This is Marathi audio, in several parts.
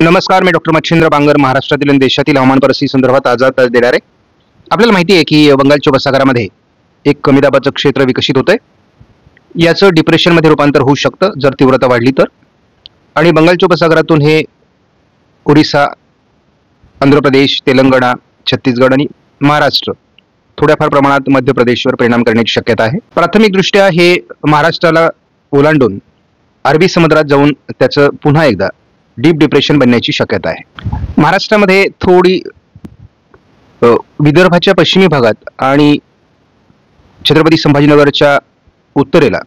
नमस्कार, मी डॉक्टर मच्छिंद्र बांगर महाराष्ट्रातील आणि देशातील हवामान परिस्थिती संदर्भात आज देणार आहे. आपल्याला माहिती आहे की बंगालच्या उपसागरामध्ये एक कमी दाबाचं क्षेत्र विकसित होतंय. याचं डिप्रेशनमध्ये रूपांतर होऊ शकतं जर तीव्रता वाढली तर. आणि बंगालच्या उपसागरातून हे ओरिसा, आंध्र प्रदेश, तेलंगणा, छत्तीसगड आणि महाराष्ट्र थोड्याफार प्रमाणात मध्य प्रदेशवर परिणाम करण्याची शक्यता आहे. प्राथमिकदृष्ट्या हे महाराष्ट्राला ओलांडून अरबी समुद्रात जाऊन त्याचं पुन्हा एकदा डीप डिप्रेशन बनण्याची शक्यता आहे. महाराष्ट्रामध्ये थोडी विदर्भाच्या पश्चिमी भागात आणि छत्रपती संभाजीनगरच्या उत्तरेला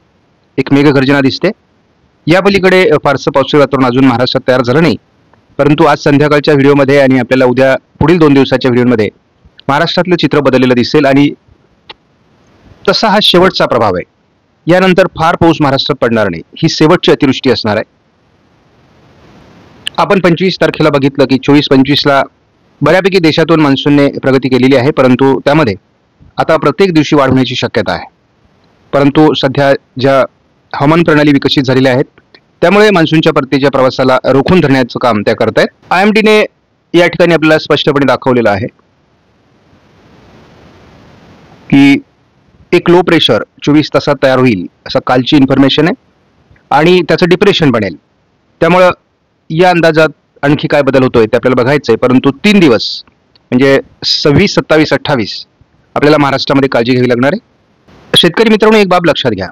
एक मेघगर्जना दिसते. या पलीकडे फारसं पावसाळी वातावरण अजून महाराष्ट्रात तयार झालं नाही, परंतु आज संध्याकाळच्या व्हिडिओमध्ये आणि आपल्याला उद्या पुढील 2 दिवसाच्या व्हिडिओमध्ये महाराष्ट्रातलं चित्र बदललेलं दिसेल आणि तसा हा शेवटचा प्रभाव आहे. यानंतर फार पाऊस महाराष्ट्रात पडणार नाही. ही शेवटची अतिवृष्टी असणार आहे. आपण 25 तारखेला बघितलं की 24-25ला बऱ्यापैकी देशातून मान्सूनने प्रगती केलेली आहे, परंतु त्यामध्ये आता प्रत्येक दिवशी वाढ होण्याची शक्यता आहे. परंतु सध्या ज्या हवामान प्रणाली विकसित झालेल्या आहेत त्यामुळे मान्सूनच्या परतीच्या प्रवासाला रोखून धरण्याचं काम त्या करतायत. IMDने या ठिकाणी आपल्याला स्पष्टपणे दाखवलेलं आहे की एक लो प्रेशर 24 तासात तयार होईल असं कालची इन्फॉर्मेशन आहे आणि त्याचं डिप्रेशन बनेल. त्यामुळं या अंदाजात आणखी काय बदल होतोय ते आपल्याला बघायचं आहे. परंतु 3 दिवस म्हणजे 26, 27, 28 आपल्याला महाराष्ट्रामध्ये काळजी घ्यावी लागणार आहे. शेतकरी मित्रांनो, एक बाब लक्षात घ्या.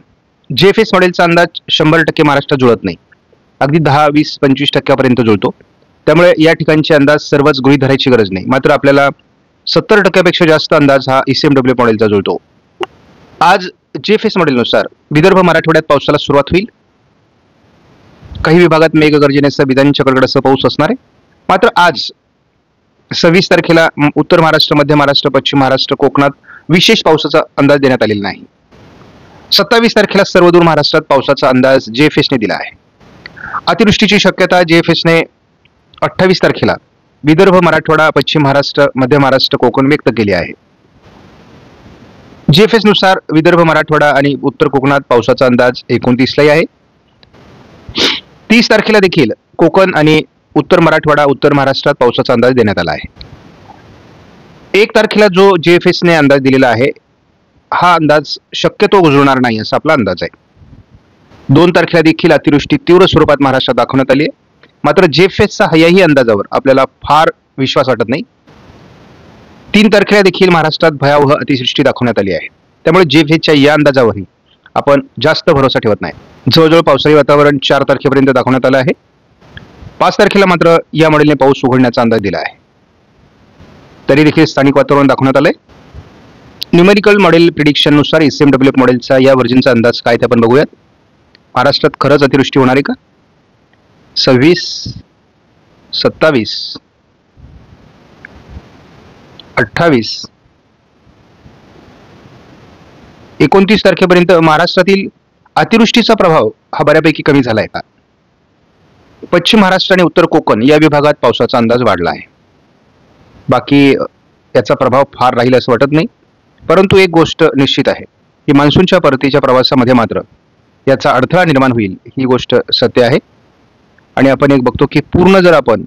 JFS मॉडेलचा अंदाज 100% महाराष्ट्रात जुळत नाही. अगदी 10, 20, 25% जुळतो. त्यामुळे या ठिकाणचे अंदाज सर्वच गृहीत धरायची गरज नाही. मात्र आपल्याला 70% जास्त अंदाज हा ECMW मॉडेलचा जुळतो. आज JFS मॉडेलनुसार विदर्भ मराठवाड्यात पावसाला सुरुवात होईल. काही विभागात मेघगर्जनेसह विजांच्या पाऊस असणार आहे. मात्र आज 26 तारखेला उत्तर महाराष्ट्र, मध्य महाराष्ट्र, पश्चिम महाराष्ट्र, कोकणात विशेष पावसाचा अंदाज देण्यात आलेला नाही. 27 तारखेला सर्वदूर महाराष्ट्रात पावसाचा अंदाज JFSने दिला आहे. अतिवृष्टीची शक्यता JFSने 28 तारखेला विदर्भ, मराठवाडा, पश्चिम महाराष्ट्र, मध्य महाराष्ट्र, कोकण व्यक्त केली आहे. JFS नुसार विदर्भ, मराठवाडा आणि उत्तर कोकणात पावसाचा अंदाज 29ला आहे. 30 तारखेला देखील कोकण आणि उत्तर मराठवाडा, उत्तर महाराष्ट्रात पावसाचा अंदाज देण्यात आला आहे. 1 तारखेला जो JFSने अंदाज दिलेला आहे हा अंदाज शक्यतो जुळणार नाही असा आपला अंदाज आहे. 2 तारखेला देखील अतिवृष्टी तीव्र स्वरूपात महाराष्ट्रात दाखवण्यात आली आहे. मात्र JFSचा याही अंदाजावर आपल्याला फार विश्वास वाटत नाही. 3 तारखेला देखील महाराष्ट्रात भयावह अतिवृष्टी दाखवण्यात आली आहे. त्यामुळे JFSच्या या अंदाजावरही आपण जास्त भरोसा ठेवत नाही. जवळजवळ पावसाळी वातावरण 4 तारखेपर्यंत दाखवण्यात आलं आहे. 5 तारखेला मात्र या मॉडेलने पाऊस उघडण्याचा अंदाज दिला आहे. तरी देखील स्थानिक वातावरण दाखवण्यात आलंय. न्यूमेरिकल मॉडेल प्रिडिक्शन नुसार ECMW मॉडेलचा या व्हर्जनचा अंदाज काय ते आपण बघूयात. महाराष्ट्रात खरंच अतिवृष्टी होणार आहे का? 26, 27, 28, 29 तारखेपर्यंत महाराष्ट्रातील अतिवृष्टीचा प्रभाव हा बऱ्यापैकी कमी झालाय का? पश्चिम महाराष्ट्र आणि उत्तर कोकण या विभागात पावसाचा अंदाज वाढला आहे. बाकी याचा प्रभाव फार राहील असं वाटत नाही. परंतु एक गोष्ट निश्चित आहे की मान्सूनच्या परतीच्या प्रवासामध्ये मात्र याचा अडथळा निर्माण होईल, ही गोष्ट सत्य आहे. आणि आपण एक बघतो की पूर्ण जर आपण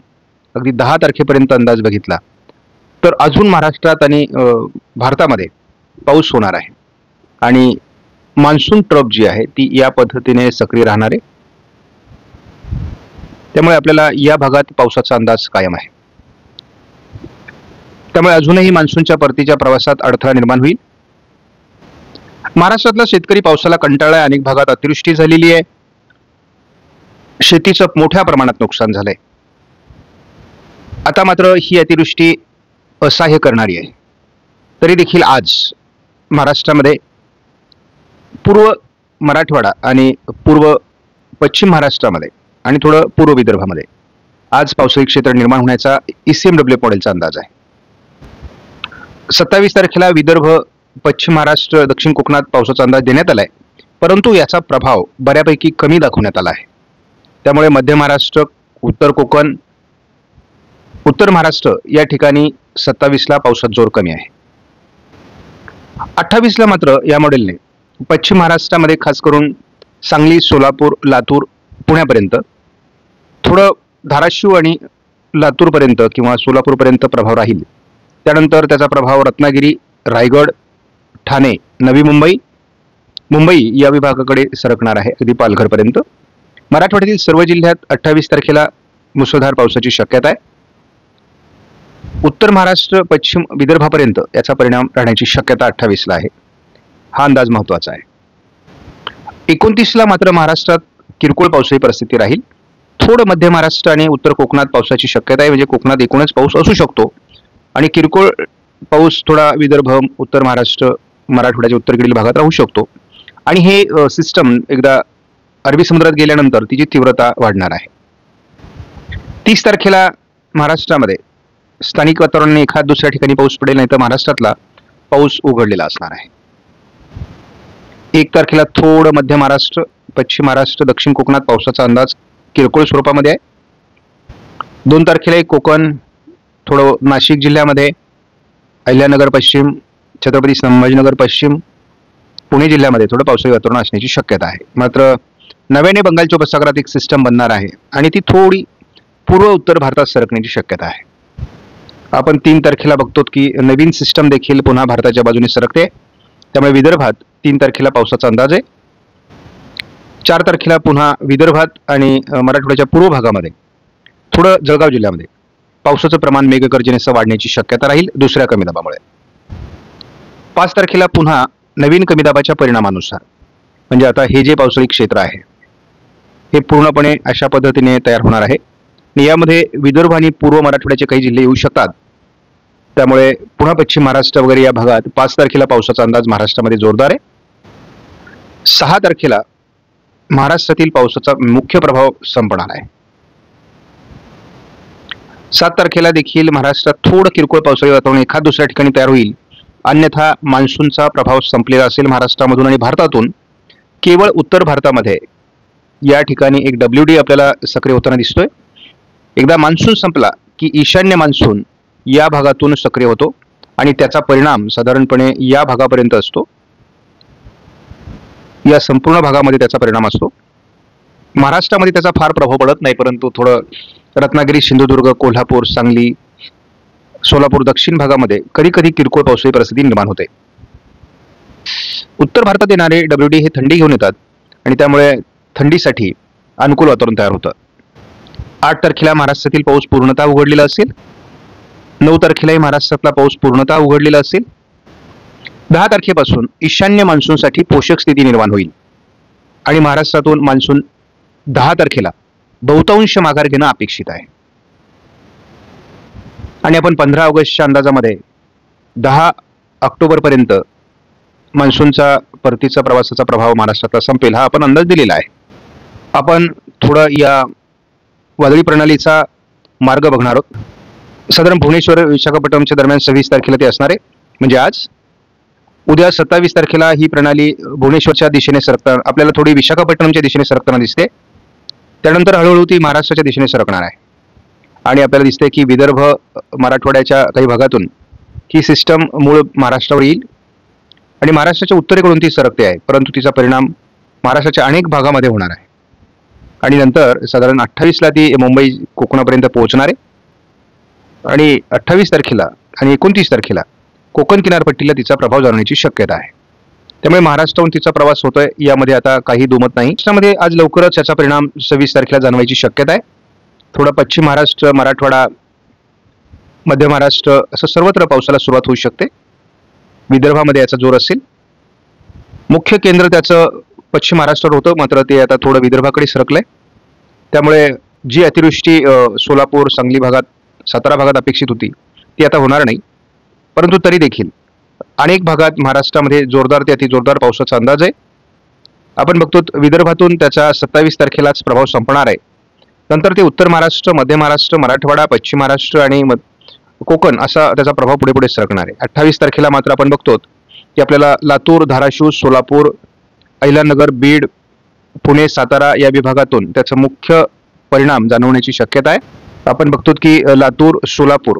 अगदी 10 तारखेपर्यंत अंदाज बघितला तर अजून महाराष्ट्रात आणि भारतामध्ये पाऊस होणार आहे आणि मान्सून ट्रफ जी आहे ती या पद्धतीने सक्रिय राहणार आहे. त्यामुळे आपल्याला या भागात पावसाचा अंदाज कायम आहे. त्यामुळे अजूनही मान्सूनच्या परतीच्या प्रवासात अडथळा निर्माण होईल. महाराष्ट्रातला शेतकरी पावसाला कंटाळलाय. अनेक भागात अतिवृष्टी झालेली आहे. शेतीचं मोठ्या प्रमाणात नुकसान झालंय. आता मात्र ही अतिवृष्टी असह्य करणारी आहे. तरी देखील आज महाराष्ट्रामध्ये पूर्व मराठवाडा आणि पूर्व पश्चिम महाराष्ट्रामध्ये आणि थोडं पूर्व विदर्भामध्ये आज पावसाळी क्षेत्र निर्माण होण्याचा ECMW मॉडेलचा अंदाज आहे. 27 तारखेला विदर्भ, पश्चिम महाराष्ट्र, दक्षिण कोकणात पावसाचा अंदाज देण्यात आलाय, परंतु याचा प्रभाव बऱ्यापैकी कमी दाखवण्यात आला आहे. त्यामुळे मध्य महाराष्ट्र, उत्तर कोकण, उत्तर महाराष्ट्र या ठिकाणी 27ला पावसाचा जोर कमी आहे. 28ला मात्र या मॉडेलने पश्चिम महाराष्ट्रामध्ये खास करून सांगली, सोलापूर, लातूर, पुण्यापर्यंत थोडं धाराशिव आणि लातूरपर्यंत किंवा सोलापूरपर्यंत प्रभाव राहील. त्यानंतर त्याचा प्रभाव रत्नागिरी, रायगड, ठाणे, नवी मुंबई, मुंबई या विभागाकडे सरकणार आहे, अगदी पालघरपर्यंत. मराठवाड्यातील सर्व जिल्ह्यात 28 तारखेला मुसळधार पावसाची शक्यता आहे. उत्तर महाराष्ट्र, पश्चिम विदर्भापर्यंत याचा परिणाम राहण्याची शक्यता 28ला आहे. हा अंदाज महत्वाचा आहे. 29ला मात्र महाराष्ट्रात किरकोळ पावसाची परिस्थिती राहील. थोडं मध्य महाराष्ट्र आणि उत्तर कोकणात पावसाची शक्यता आहे. म्हणजे कोकणात एकूणच पाऊस असू शकतो आणि किरकोळ पाऊस थोडा विदर्भ, उत्तर महाराष्ट्र, मराठवाड्याच्या उत्तरेकडील भागात राहू शकतो. आणि हे सिस्टम एकदा अरबी समुद्रात गेल्यानंतर तिची तीव्रता वाढणार आहे. 30 तारखेला महाराष्ट्रामध्ये स्थानिक वातावरणाने एखाद दुसऱ्या ठिकाणी पाऊस पडेल, नाही तर महाराष्ट्रातला पाऊस उघडलेला असणार आहे. 1 तारखेला थोडं मध्य महाराष्ट्र, पश्चिम महाराष्ट्र, दक्षिण कोकणात पावसाचा अंदाज किरकोळ स्वरूपामध्ये आहे. 2 तारखेला एक कोकण, थोडं नाशिक जिल्ह्यामध्ये, अहिल्यानगर पश्चिम, छत्रपती संभाजीनगर पश्चिम, पुणे जिल्ह्यामध्ये थोडं पावसाळी वातावरण असण्याची शक्यता आहे. मात्र नव्याने बंगालच्या उपसागरात एक सिस्टम बनणार आहे आणि ती थोडी पूर्व उत्तर भारतात सरकण्याची शक्यता आहे. आपण 3 तारखेला बघतो की नवीन सिस्टम देखील पुन्हा भारताच्या बाजूने सरकते. त्यामुळे विदर्भात 3 तारखेला पावसाचा अंदाज आहे. 4 तारखेला पुन्हा विदर्भात आणि मराठवाड्याच्या पूर्व भागामध्ये, थोडं जळगाव जिल्ह्यामध्ये पावसाचं प्रमाण मेघगर्जनेसह वाढण्याची शक्यता राहील दुसऱ्या कमी दाबामुळे. 5 तारखेला पुन्हा नवीन कमी दाबाच्या परिणामानुसार, म्हणजे आता हे जे पावसाळी क्षेत्र आहे हे पूर्णपणे अशा पद्धतीने तयार होणार आहे. यामध्ये विदर्भ आणि पूर्व मराठवाड्याचे काही जिल्हे येऊ शकतात. त्यामुळे पुन्हा पश्चिम महाराष्ट्र वगैरे या भागात 5 तारखेला पावसाचा अंदाज महाराष्ट्रामध्ये जोरदार आहे. 6 तारखेला महाराष्ट्रातील पावसाचा मुख्य प्रभाव संपणार आहे. 7 तारखेला देखील महाराष्ट्रात थोडं किरकोळ पावसाळी वातावरण एखाद दुसऱ्या ठिकाणी तयार होईल. अन्यथा मान्सूनचा प्रभाव संपलेला असेल महाराष्ट्रामधून आणि भारतातून. केवळ उत्तर भारतामध्ये या ठिकाणी एक WD आपल्याला सक्रिय होताना दिसतोय. एकदा मान्सून संपला की ईशान्य मान्सून या भागातून सक्रिय होतो आणि त्याचा परिणाम साधारणपणे या भागापर्यंत असतो. या संपूर्ण भागामध्ये त्याचा परिणाम असतो. महाराष्ट्रामध्ये त्याचा फार प्रभाव पडत नाही, परंतु थोडं रत्नागिरी, सिंधुदुर्ग, कोल्हापूर, सांगली, सोलापूर, दक्षिण भागामध्ये कधी कधी किरकोळ पावसाळी परिस्थिती निर्माण होते. उत्तर भारतात येणारे WD हे थंडी घेऊन येतात आणि त्यामुळे थंडीसाठी अनुकूल वातावरण तयार होतं. 8 तारखेला महाराष्ट्रातील पाऊस पूर्णतः उघडलेला असेल. 9 तारखेलाही महाराष्ट्रातला पाऊस पूर्णतः उघडलेला असेल. 10 तारखेपासून ईशान्य मान्सूनसाठी पोषक स्थिती निर्माण होईल आणि महाराष्ट्रातून मान्सून 10 तारखेला बहुतांश माघार घेणं अपेक्षित आहे. आणि आपण 15 ऑगस्टच्या अंदाजामध्ये 10 ऑक्टोबरपर्यंत मान्सूनचा परतीचा प्रवासाचा प्रभाव महाराष्ट्रातला संपेल हा आपण अंदाज दिलेला आहे. आपण थोडं या वादळी प्रणालीचा मार्ग बघणार आहोत. साधारण भुवनेश्वर विशाखापट्टणमच्या दरम्यान 26 तारखेला ते असणार आहे, म्हणजे आज. उद्या 27 तारखेला ही प्रणाली भुवनेश्वरच्या दिशेने सरकताना आपल्याला थोडी विशाखापट्टणमच्या दिशेने सरकताना दिसते. त्यानंतर हळूहळू ती महाराष्ट्राच्या दिशेने सरकणार आहे आणि आपल्याला दिसते की विदर्भ, मराठवाड्याच्या काही भागातून ही सिस्टम मूळ महाराष्ट्रावर येईल आणि महाराष्ट्राच्या उत्तरेकडून ती सरकते आहे, परंतु तिचा परिणाम महाराष्ट्राच्या अनेक भागामध्ये होणार आहे आणि नंतर साधारण 28ला ती मुंबई, कोकणापर्यंत पोहोचणार आहे आणि 28 तारखेला आणि 29 तारखेला कोकण किनारपट्टीला तिचा प्रभाव जाणवण्याची शक्यता आहे. त्यामुळे महाराष्ट्राहून तिचा प्रवास होतोय यामध्ये आता काही दुमत नाही. महाराष्ट्रामध्ये आज लवकरच याचा परिणाम 26 तारखेला जाणवायची शक्यता आहे. थोडं पश्चिम महाराष्ट्र, मराठवाडा, मध्य महाराष्ट्र असं सर्वत्र पावसाला सुरुवात होऊ शकते. विदर्भामध्ये याचा जोर असेल. मुख्य केंद्र त्याचं पश्चिम महाराष्ट्रावर होतं, मात्र ते आता थोडं विदर्भाकडे सरकलंय. त्यामुळे जी अतिवृष्टी सोलापूर, सांगली भागात, सातारा भागात अपेक्षित होती ती आता होणार नाही. परंतु तरी देखील अनेक भागात महाराष्ट्रामध्ये जोरदार ते अतिजोरदार पावसाचा अंदाज आहे. आपण बघतो विदर्भातून त्याचा 27 तारखेलाच प्रभाव संपणार आहे. नंतर ते उत्तर महाराष्ट्र, मध्य महाराष्ट्र, मराठवाडा, पश्चिम महाराष्ट्र आणि कोकण असा त्याचा प्रभाव पुढे पुढे सरकणार आहे. 28 तारखेला मात्र आपण बघतो की आपल्याला लातूर, धाराशिव, सोलापूर, अहिल्यानगर, बीड, पुणे, सातारा या विभागातून त्याचा मुख्य परिणाम जाणवण्याची शक्यता आहे. आपण बघतो की लातूर, सोलापूर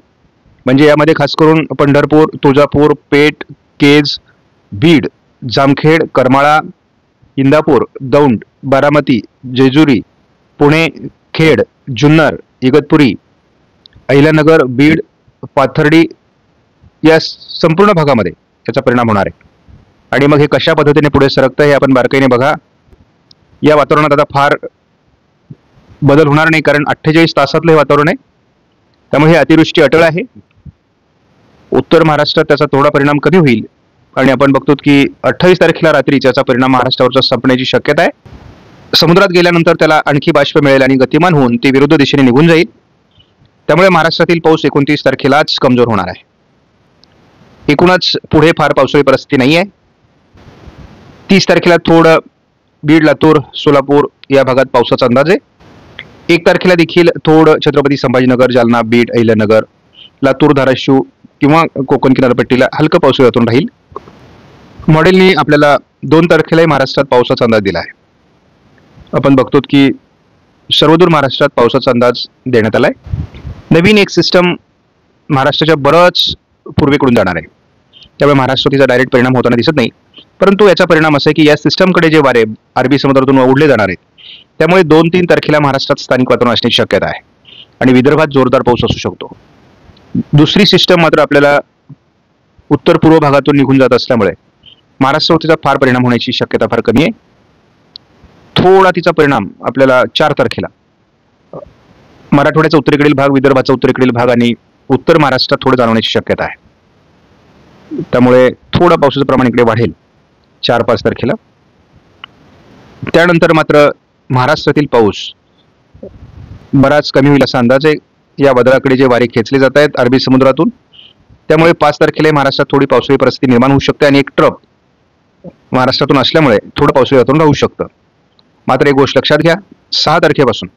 म्हणजे यामध्ये खास करून पंढरपूर, तुळजापूर, पेठ, केज, बीड, जामखेड, करमाळा, इंदापूर, दौंड, बारामती, जेजुरी, पुणे, खेड, जुन्नर, इगतपुरी, अहिल्यानगर, बीड, पाथर्डी या संपूर्ण भागामध्ये त्याचा परिणाम होणार आहे. आणि मग हे कशा पद्धतीने पुढे सरकतं हे आपण बारकाईने बघा. या वातावरणात आता फार बदल होणार नाही, कारण 48 तासातलं हे वातावरण आहे. त्यामुळे हे अतिवृष्टी अटळ आहे. उत्तर महाराष्ट्रात त्याचा थोडा परिणाम कधी होईल, आणि आपण बघतो की 28 तारखेला रात्री त्याचा परिणाम महाराष्ट्रावरचा संपण्याची शक्यता आहे. समुद्रात गेल्यानंतर त्याला आणखी बाष्प मिळेल आणि गतिमान होऊन ती विरुद्ध दिशेने निघून जाईल. त्यामुळे महाराष्ट्रातील पाऊस 29 तारखेलाच कमजोर होणार आहे. एकूणच पुढे फार पावसाळी परिस्थिती नाही आहे. 30 तारखेला थोडं बीड, लातूर, सोलापूर या भागात पावसाचा अंदाज आहे. 1 तारखेला देखील थोडं छत्रपती संभाजीनगर, जालना, बीड, अहिल्यानगर, लातूर, धाराशिव किंवा कोकण किनारपट्टीला हलकं पावसाळी वातावरण राहील. मॉडेलनी आपल्याला 2 तारखेलाही महाराष्ट्रात पावसाचा अंदाज दिला आहे. आपण बघतो की सर्वदूर महाराष्ट्रात पावसाचा अंदाज देण्यात आला आहे. नवीन एक सिस्टम महाराष्ट्राच्या बरंच पूर्वेकडून जाणार आहे. त्यामुळे महाराष्ट्रात तिचा डायरेक्ट परिणाम होताना दिसत नाही. परंतु याचा परिणाम असा आहे की या सिस्टमकडे जे वारे अरबी समुद्रातून ओढले जाणार आहेत, त्यामुळे 2-3 तारखेला महाराष्ट्रात स्थानिक वातावरण असण्याची शक्यता आहे आणि विदर्भात जोरदार पाऊस असू शकतो. दुसरी सिस्टम मात्र आपल्याला उत्तर पूर्व भागातून निघून जात असल्यामुळे महाराष्ट्रावर तिचा फार परिणाम होण्याची शक्यता फार कमी आहे. थोडा तिचा परिणाम आपल्याला 4 तारखेला मराठवाड्याचा उत्तरेकडील भाग, विदर्भाचा उत्तरेकडील भाग आणि उत्तर महाराष्ट्रात थोडं जाणवण्याची शक्यता आहे. त्यामुळे थोडं पावसाचं प्रमाण इकडे वाढेल 4-5 तारखेला. त्यानंतर मात्र महाराष्ट्रातील पाऊस बराच कमी होईल असा अंदाज आहे. या वादळाकडे जे वारे खेचले जात आहेत अरबी समुद्रातून, त्यामुळे 5 तारखेला महाराष्ट्रात थोडी पावसाळी परिस्थिती निर्माण होऊ शकते आणि एक ट्रप महाराष्ट्रातून असल्यामुळे थोडं पावसाळी वातावरण राहू शकतं. मात्र एक गोष्ट लक्षात घ्या, 6 तारखेपासून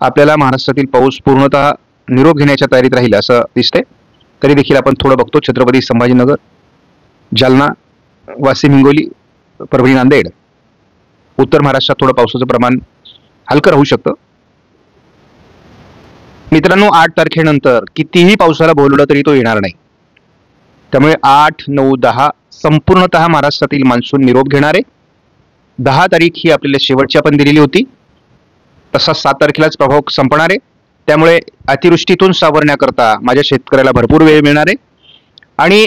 आपल्याला महाराष्ट्रातील पाऊस पूर्णतः निरोप घेण्याच्या तयारीत राहील असं दिसतंय. तरी देखील आपण थोडं बघतो छत्रपती संभाजीनगर, जालना, वाशिम, हिंगोली, परभणी, नांदेड, उत्तर महाराष्ट्रात थोडं पावसाचं प्रमाण हलकं राहू शकतं. मित्रांनो, 8 तारखेनंतर कितीही पावसाला बोलवलं तरी तो येणार नाही. त्यामुळे 8, 9, 10 संपूर्णतः महाराष्ट्रातील मान्सून निरोप घेणार आहे. 10 तारीख ही आपल्याला शेवटची आपण दिलेली होती. तसा 7 तारखेलाच प्रभाव संपणार आहे. त्यामुळे अतिवृष्टीतून सावरण्याकरता माझ्या शेतकऱ्याला भरपूर वेळ मिळणार आहे. आणि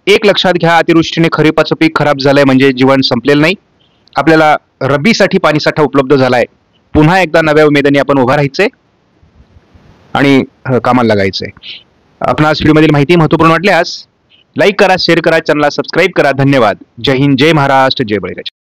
एक लक्षात घ्या, अतिवृष्टीने खरीपाचं पीक खराब झालंय म्हणजे जीवन संपलेलं नाही. आपल्याला रब्बीसाठी पाणीसाठा उपलब्ध झालाय. पुन्हा एकदा नव्या उमेदीने आपण उभा राहायचंय आणि कामाला लागायचंय. आपणास व्हिडिओमधील माहिती महत्त्वपूर्ण वाटल्यास लाईक करा, शेअर करा, चॅनलला सबस्क्राईब करा. धन्यवाद. जय हिंद, जय महाराष्ट्र, जय बळीराजा.